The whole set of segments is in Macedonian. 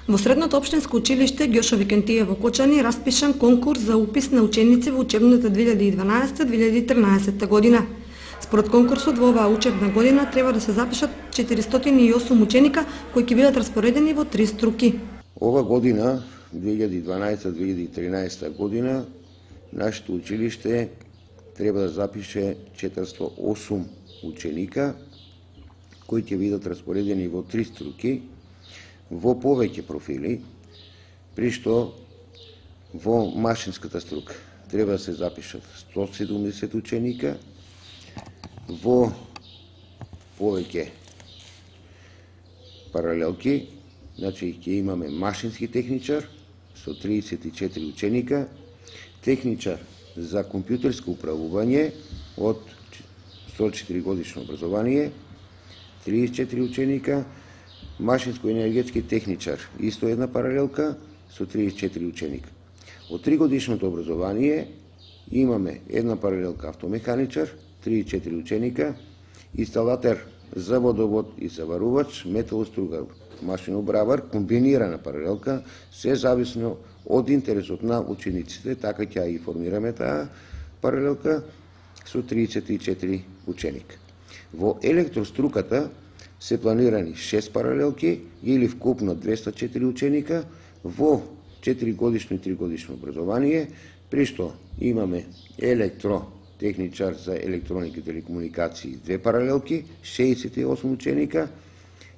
Во Средното општинско училиште Ѓошо Викентије во Кочани распишан конкурс за упис на ученици во учебната 2012-2013 година. Според конкурсот во оваа учебна година треба да се запишат 408 ученика кои ќе бидат распоредени во 3 струки. Ова година, 2012-2013 година, нашето училиште треба да запише 408 ученика кои ќе бидат распоредени во 3 струки, во повеќе профили, при што во машинската струка треба да се запишат 170 ученика, во повеќе паралелки, значи ќе имаме машински техничар со 34 ученика, техничар за компјутерско управување од 104 годишно образование, 34 ученика, машинско-енергетски техничар, исто една паралелка со 34 ученика. Од 3 годишното образование имаме една паралелка автомеханичар, 34 ученика, инсталатер за водовод и заварувач, металостругар, машинобравар, комбинирана паралелка, се зависно од интересот на учениците, така ќе ја формираме таа паралелка со 34 ученика. Во електроструката се планирани 6 паралелки или вкупно 204 ученика во 4 годишно и 3 годишно образование, при што имаме електротехничар за електроника и телекомуникации 2 паралелки, 68 ученика,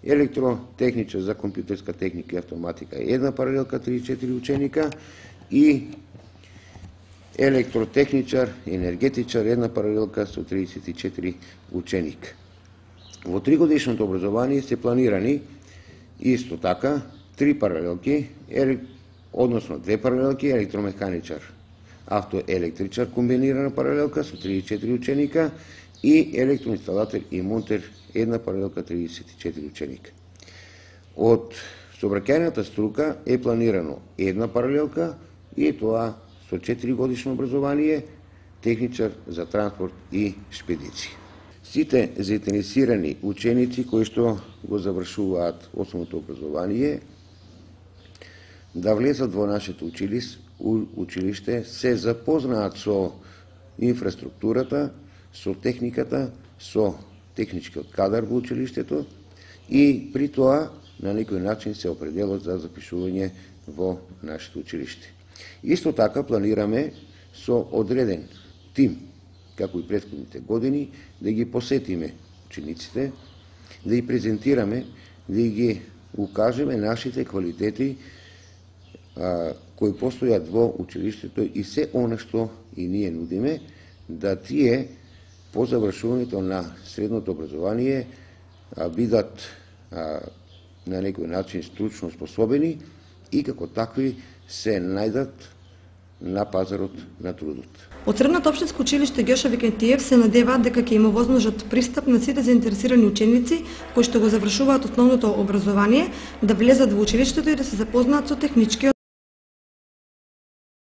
електротехничар за компјутерска техника и автоматика 1 паралелка, 34 ученика и електротехничар, енергетичар 1 паралелка со 34 ученика. Во 3 годишното образование се планирани исто така 3 паралелки, односно 2 паралелки електромеханичар, автоелектричар комбинирана паралелка со 34 ученика и електроинсталатор и монтер 1 паралелка 34 ученика. Од сообраќајната струка е планирано 1 паралелка и тоа со 4 годишно образование, техничар за транспорт и шпедиција. Сите заинтересирани ученици кои што го завршуваат основното образование да влезат во нашето училиште, се запознаат со инфраструктурата, со техниката, со техничкиот кадар во училиштето и при тоа на некој начин се определат за запишување во нашето училиште. Исто така планираме со одреден тим, како и претходните години, да ги посетиме учениците, да ги презентираме, да ги укажеме нашите квалитети кои постојат во училиштето и се она што и ние нудиме, да тие по завршувањето на средното образование бидат на некој начин стручно способени и како такви се најдат на пазарот на трудот. Од Средното општинско училиште Ѓошо Викентијев се надеваат дека ќе има возможност пристап на сите заинтересирани ученици кои што го завршуваат основното образование да влезат во училиштето и да се запознаат со техничкиот